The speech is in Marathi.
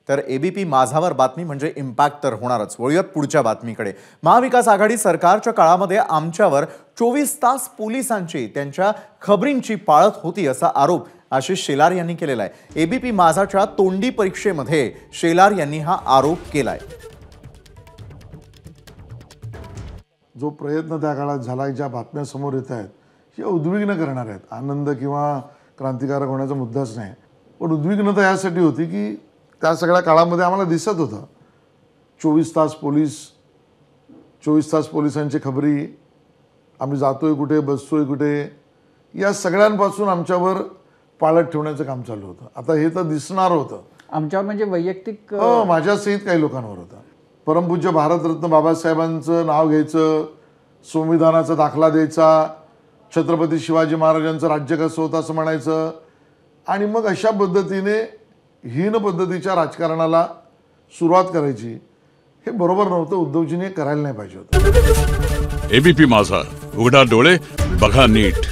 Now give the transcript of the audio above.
तर एबीपी माझावर बातमी म्हणजे इम्पॅक्ट तर होणारच। वळूयात पुढच्या बातमीकडे। महाविकास आघाडी सरकारच्या काळामध्ये आमच्यावर 24 तास पोलिसांची त्यांच्या खबरींची पाळत होती असा आरोप आशिष शेलार यांनी केलेला आहे। एबीपी माझाच्या तोंडी परीक्षेमध्ये शेलार यांनी हा आरोप केलाय। जो प्रयत्न त्या काळात झाला, ज्या बातम्या समोर येत आहेत हे उद्विग्न करणार आहेत। आनंद किंवा क्रांतिकारक होण्याचा मुद्दाच नाही, पण उद्विग्नता यासाठी होती की त्या सगळ्या काळामध्ये आम्हाला दिसत होतं 24 तास पोलीस, 24 तास पोलिसांची खबरी, आम्ही जातोय कुठे, बसतोय कुठे, या सगळ्यांपासून आमच्यावर पाळत ठेवण्याचं काम चालू होतं। आता हे तर दिसणार होतं आमच्यावर, म्हणजे वैयक्तिक माझ्यासहित काही लोकांवर होतं। परमपूज्य भारतरत्न बाबासाहेबांचं नाव घ्यायचं, संविधानाचा दाखला द्यायचा, छत्रपती शिवाजी महाराजांचं राज्य कसं होतं असं म्हणायचं, आणि मग अशा पद्धतीने हीन पद्धतीच्या राजकारणाला सुरुवात करायची। हे बरोबर नव्हतं। उद्धवजींनी करायला नाही पाहिजे होतं। एबीपी माझा, उघडा डोळे बघा नीट।